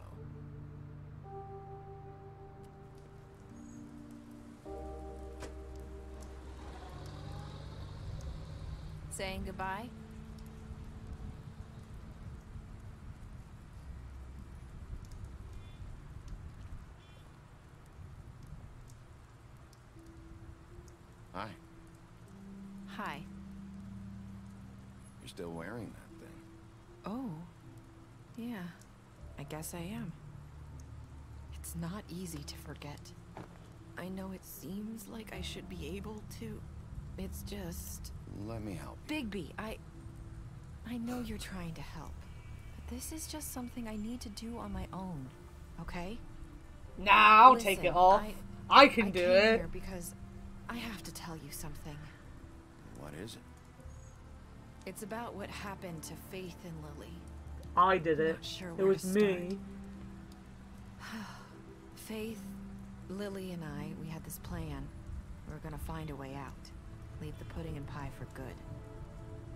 Saying goodbye? Hi. Hi. You're still wearing that thing. Oh. Yeah. I guess I am. It's not easy to forget. I know it seems like I should be able to. It's just... Let me help you. Bigby, I know you're trying to help. But this is just something I need to do on my own. Okay? Now take it off. I can do it. Here because I have to tell you something. What is it? It's about what happened to Faith and Lily. I did it. Not sure It where was to me. Faith, Lily, and I, we had this plan. We were gonna find a way out. Leave the pudding and pie for good.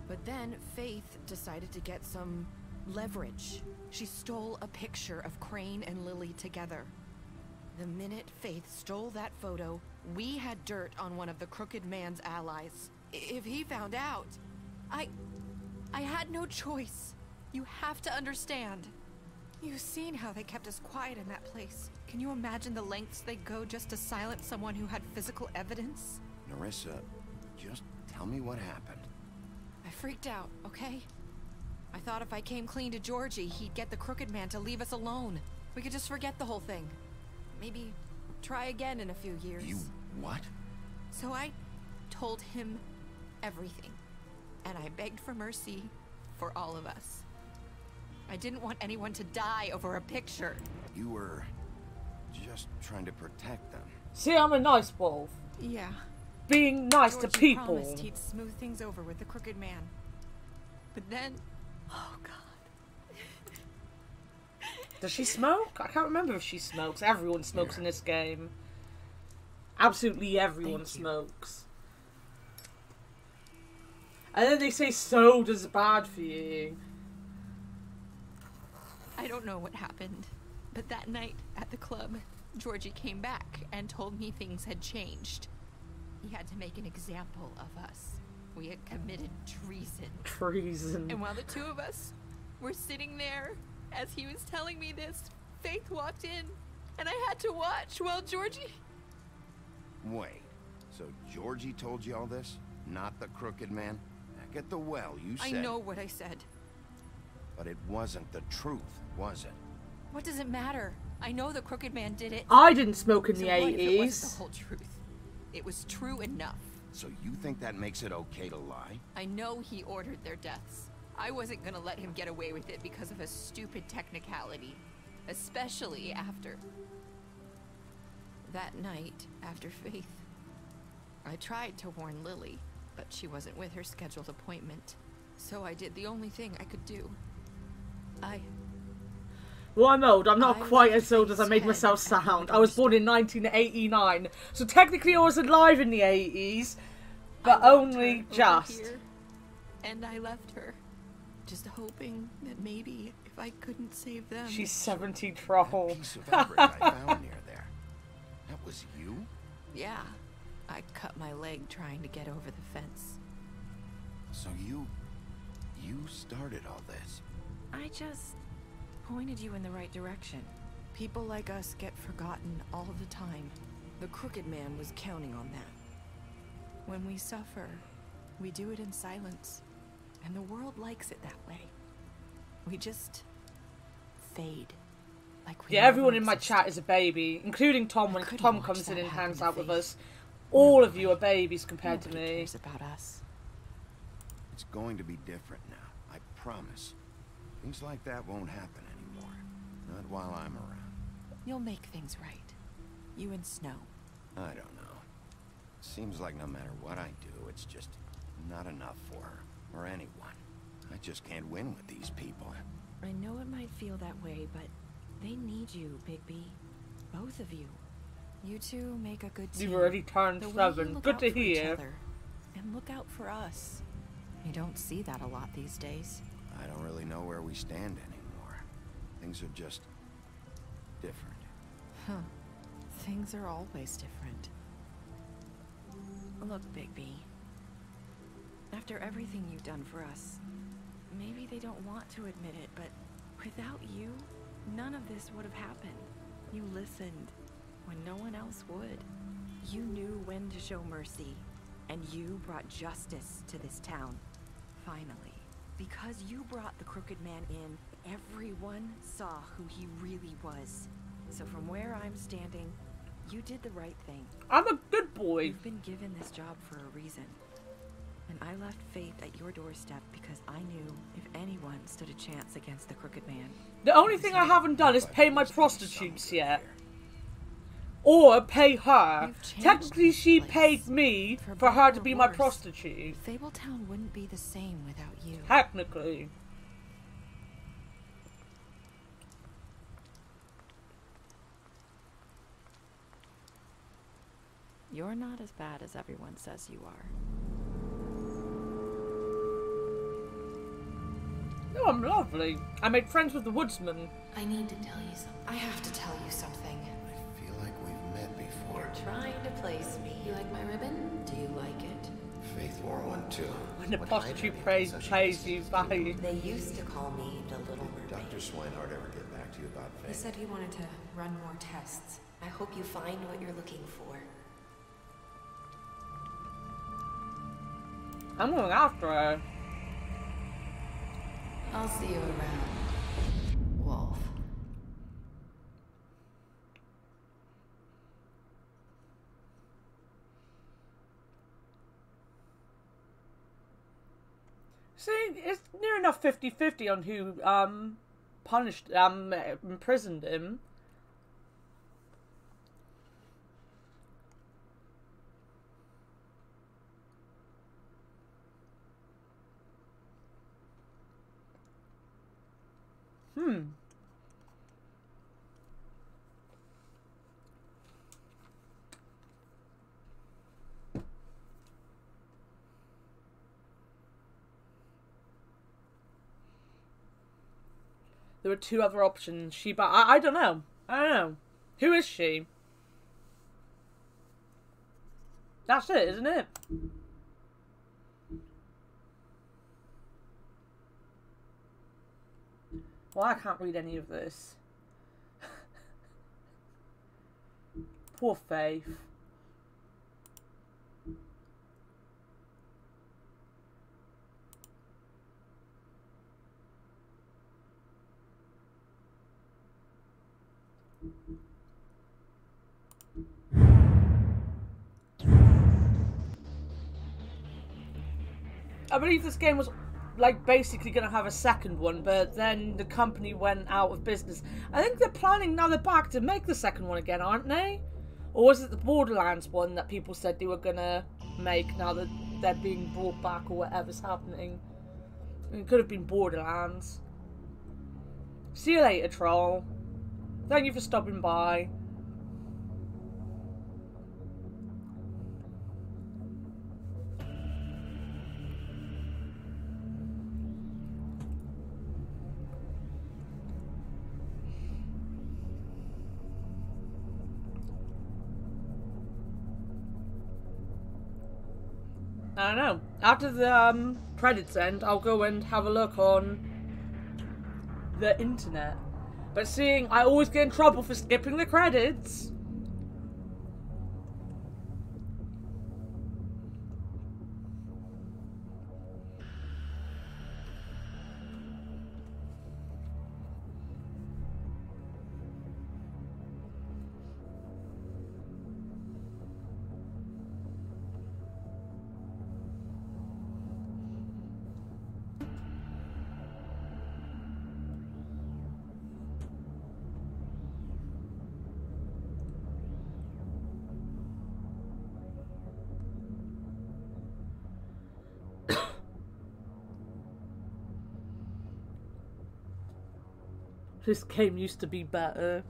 But then Faith decided to get some leverage. She stole a picture of Crane and Lily together. The minute Faith stole that photo, we had dirt on one of the Crooked Man's allies. If he found out, I had no choice. You have to understand. You've seen how they kept us quiet in that place. Can you imagine the lengths they go just to silence someone who had physical evidence? Nerissa, just tell me what happened. I freaked out, okay? I thought if I came clean to Georgie, he'd get the Crooked Man to leave us alone. We could just forget the whole thing. Maybe try again in a few years. You what? So I told him everything. And I begged for mercy for all of us. I didn't want anyone to die over a picture. You were just trying to protect them. See, I'm a nice wolf. Yeah. Being nice Georgie to people. promised he'd smooth things over with the Crooked Man. But then... Oh, God. Does she smoke? I can't remember if she smokes. Everyone smokes in this game. Absolutely everyone smokes. And then they say soda's bad for you. I don't know what happened, but that night at the club, Georgie came back and told me things had changed. He had to make an example of us. We had committed treason. Treason. And while the two of us were sitting there, as he was telling me this, Faith walked in, and I had to watch while Georgie... Wait, so Georgie told you all this? Not the Crooked Man? Back at the well, you said... I know what I said. But it wasn't the truth, was it? What does it matter? I know the Crooked Man did it. I didn't smoke in the So what if it wasn't 80s. the whole truth? It was true enough. So you think that makes it okay to lie? I know he ordered their deaths. I wasn't gonna let him get away with it because of a stupid technicality. Especially after... that night, after Faith. I tried to warn Lily, but she wasn't with her scheduled appointment. So I did the only thing I could do. Well, I'm old. I'm not quite as old as I made myself sound. I was born in 1989, so technically I was alive in the 80s, but only just. Here, and I left her, just hoping that maybe if I couldn't save them... She's 70 troll. That piece of fabric I found near there. That was you? Yeah. I cut my leg trying to get over the fence. So you started all this? I just pointed you in the right direction. People like us get forgotten all the time. The Crooked Man was counting on that. When we suffer, we do it in silence. And the world likes it that way. We just fade. Like we Yeah, everyone in my existed. chat is a baby, including Tom when Tom comes in and hangs out with us. All of you are babies compared to me. Cares about us. It's going to be different now, I promise. Things like that won't happen anymore. Not while I'm around. You'll make things right. You and Snow. I don't know. Seems like no matter what I do, it's just not enough for her, or anyone. I just can't win with these people. I know it might feel that way, but they need you, Bigby. Both of you. You two make a good team. You've already turned The way 7. you look Good out to for each hear. other, and look out for us. You don't see that a lot these days. I don't really know where we stand anymore. Things are just different. Huh. Things are always different. Look, Bigby. After everything you've done for us, maybe they don't want to admit it, but without you, none of this would have happened. You listened when no one else would. You knew when to show mercy And you brought justice to this town. Finally. Because you brought the Crooked Man in, everyone saw who he really was. So from where I'm standing, you did the right thing. I'm a good boy. You've been given this job for a reason. And I left Faith at your doorstep because I knew if anyone stood a chance against the Crooked Man. The only thing I haven't done is pay my prostitutes yet. Or pay her. Technically, she paid me for her to be my prostitute. Fabletown wouldn't be the same without you. Technically. You're not as bad as everyone says you are. No, I'm lovely. I made friends with the woodsman. I need to tell you something. I have to tell you something. I feel like we've met before. You're trying to place me. You like my ribbon? Do you like it? Faith wore one too. When the prostitute pays you value. They used to call me the Little Mermaid. Did Dr. Swinehart ever get back to you about Faith? He said he wanted to run more tests. I hope you find what you're looking for. I'm going after her. I'll see you around, Wolf. See, it's near enough 50-50 on who imprisoned him. There were two other options. But I don't know. I don't know. Who is she? That's it, isn't it? Well, I can't read any of this. Poor Faith. I believe this game was like basically going to have a second one, but then the company went out of business. I think they're planning, now they're back, to make the second one again, aren't they? Or was it the Borderlands one that people said they were going to make now that they're being brought back or whatever's happening? It could have been Borderlands. See you later, troll. Thank you for stopping by. I don't know. After the credits end, I'll go and have a look on the internet. But seeing I always get in trouble for skipping the credits. This game used to be better.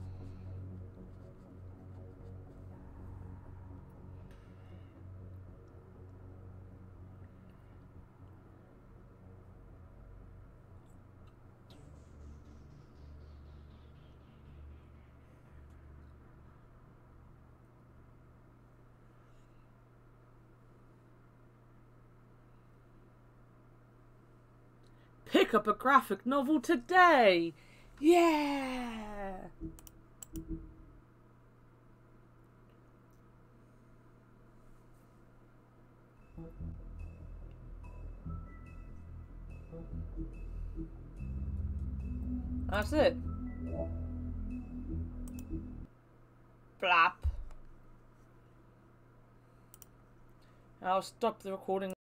Pick up a graphic novel today! Yeah! That's it. Blap. I'll stop the recording.